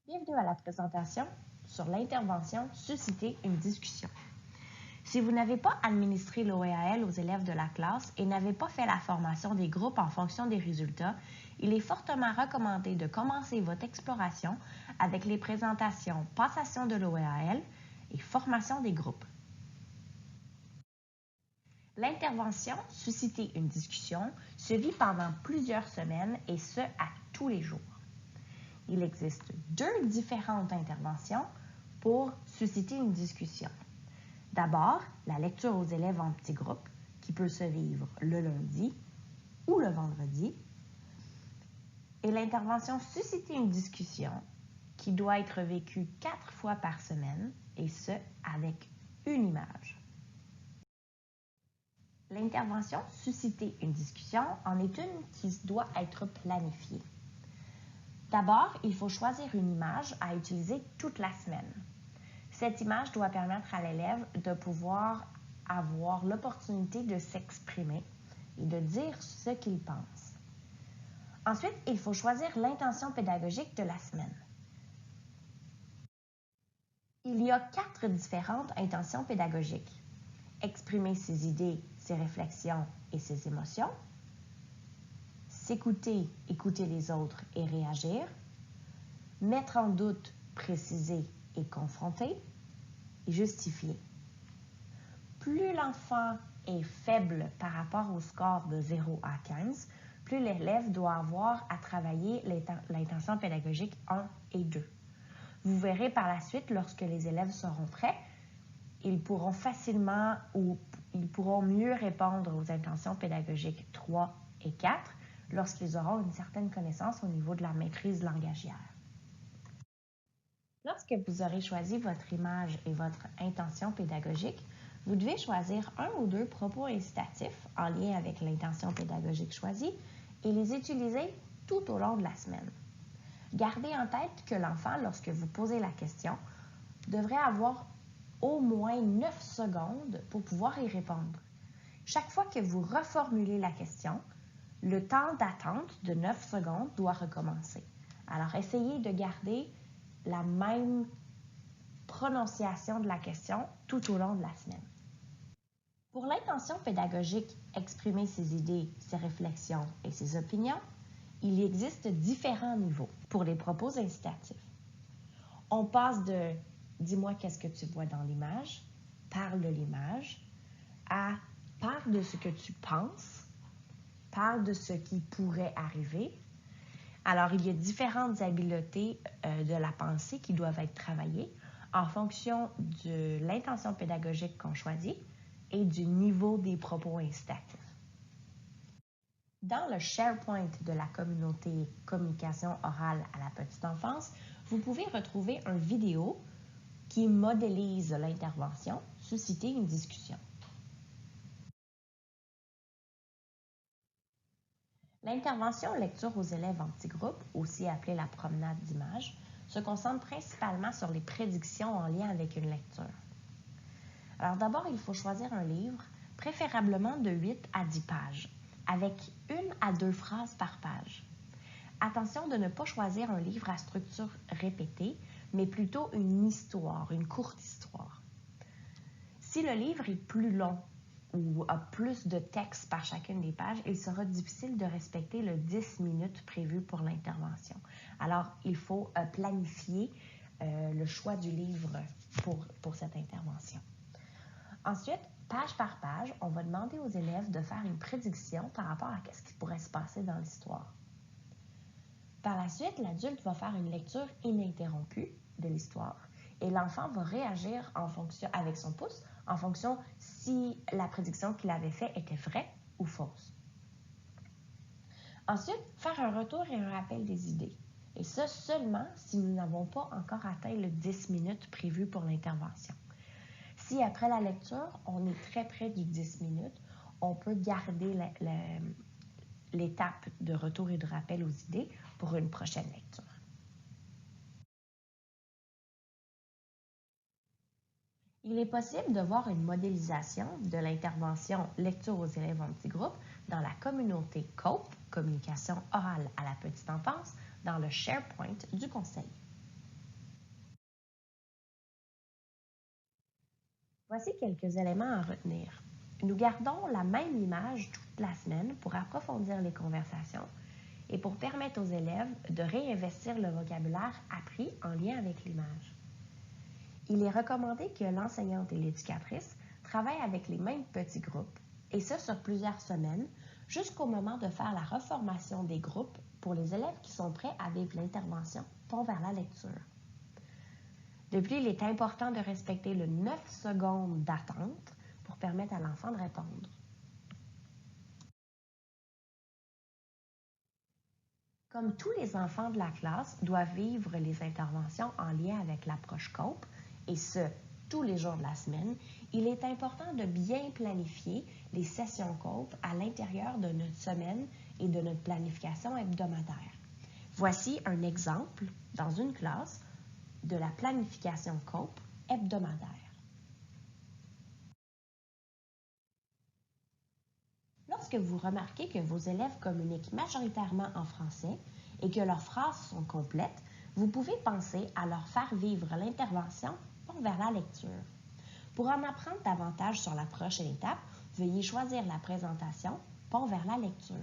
Bienvenue à la présentation sur l'intervention « Susciter une discussion ». Si vous n'avez pas administré l'OEAL aux élèves de la classe et n'avez pas fait la formation des groupes en fonction des résultats, il est fortement recommandé de commencer votre exploration avec les présentations « Passation de l'OEAL » et « Formation des groupes ». L'intervention « Susciter une discussion » se vit pendant plusieurs semaines et ce, à tous les jours. Il existe deux différentes interventions pour susciter une discussion. D'abord, la lecture aux élèves en petits groupes, qui peut se vivre le lundi ou le vendredi, et l'intervention susciter une discussion, qui doit être vécue 4 fois par semaine, et ce, avec une image. L'intervention susciter une discussion en est une qui doit être planifiée. D'abord, il faut choisir une image à utiliser toute la semaine. Cette image doit permettre à l'élève de pouvoir avoir l'opportunité de s'exprimer et de dire ce qu'il pense. Ensuite, il faut choisir l'intention pédagogique de la semaine. Il y a 4 différentes intentions pédagogiques. Exprimer ses idées, ses réflexions et ses émotions. S'écouter, écouter les autres et réagir. Mettre en doute, préciser et confronter. Et justifier. Plus l'enfant est faible par rapport au score de 0 à 15, plus l'élève doit avoir à travailler l'intention pédagogique 1 et 2. Vous verrez par la suite, lorsque les élèves seront prêts, ils pourront facilement ou ils pourront mieux répondre aux intentions pédagogiques 3 et 4 lorsqu'ils auront une certaine connaissance au niveau de la maîtrise langagière. Lorsque vous aurez choisi votre image et votre intention pédagogique, vous devez choisir 1 ou 2 propos incitatifs en lien avec l'intention pédagogique choisie et les utiliser tout au long de la semaine. Gardez en tête que l'enfant, lorsque vous posez la question, devrait avoir au moins 9 secondes pour pouvoir y répondre. Chaque fois que vous reformulez la question, le temps d'attente de 9 secondes doit recommencer. Alors, essayez de garder la même prononciation de la question tout au long de la semaine. Pour l'intention pédagogique, exprimer ses idées, ses réflexions et ses opinions, il existe différents niveaux pour les propos incitatifs. On passe de « dis-moi qu'est-ce que tu vois dans l'image »,« parle de l'image » à « parle de ce que tu penses »,« parle de ce qui pourrait arriver ». Alors, il y a différentes habiletés de la pensée qui doivent être travaillées en fonction de l'intention pédagogique qu'on choisit et du niveau des propos incitatifs. Dans le SharePoint de la communauté Communication orale à la petite enfance, vous pouvez retrouver une vidéo qui modélise l'intervention, susciter une discussion. L'intervention lecture aux élèves en petits groupes, aussi appelée la promenade d'images, se concentre principalement sur les prédictions en lien avec une lecture. Alors d'abord, il faut choisir un livre, préférablement de 8 à 10 pages, avec 1 à 2 phrases par page. Attention de ne pas choisir un livre à structure répétée, mais plutôt une histoire, une courte histoire. Si le livre est plus long ou a plus de texte par chacune des pages, il sera difficile de respecter le 10 minutes prévu pour l'intervention. Alors, il faut planifier le choix du livre pour cette intervention. Ensuite, page par page, on va demander aux élèves de faire une prédiction par rapport à ce qui pourrait se passer dans l'histoire. Par la suite, l'adulte va faire une lecture ininterrompue de l'histoire et l'enfant va réagir avec son pouce en fonction si la prédiction qu'il avait faite était vraie ou fausse. Ensuite, faire un retour et un rappel des idées. Et ça seulement si nous n'avons pas encore atteint le 10 minutes prévu pour l'intervention. Si après la lecture, on est très près du 10 minutes, on peut garder l'étape de retour et de rappel aux idées pour une prochaine lecture. Il est possible de voir une modélisation de l'intervention lecture aux élèves en petits groupes dans la communauté COPE, Communication orale à la petite enfance, dans le SharePoint du Conseil. Voici quelques éléments à retenir. Nous gardons la même image toute la semaine pour approfondir les conversations et pour permettre aux élèves de réinvestir le vocabulaire appris en lien avec l'image. Il est recommandé que l'enseignante et l'éducatrice travaillent avec les mêmes petits groupes, et ce sur plusieurs semaines, jusqu'au moment de faire la reformation des groupes pour les élèves qui sont prêts à vivre l'intervention pont vers la lecture. De plus, il est important de respecter le 9 secondes d'attente pour permettre à l'enfant de répondre. Comme tous les enfants de la classe doivent vivre les interventions en lien avec l'approche COPE, et ce, tous les jours de la semaine, il est important de bien planifier les sessions COPE à l'intérieur de notre semaine et de notre planification hebdomadaire. Voici un exemple dans une classe de la planification COPE hebdomadaire. Lorsque vous remarquez que vos élèves communiquent majoritairement en français et que leurs phrases sont complètes, vous pouvez penser à leur faire vivre l'intervention pont vers la lecture. Pour en apprendre davantage sur la prochaine étape, veuillez choisir la présentation pont vers la lecture.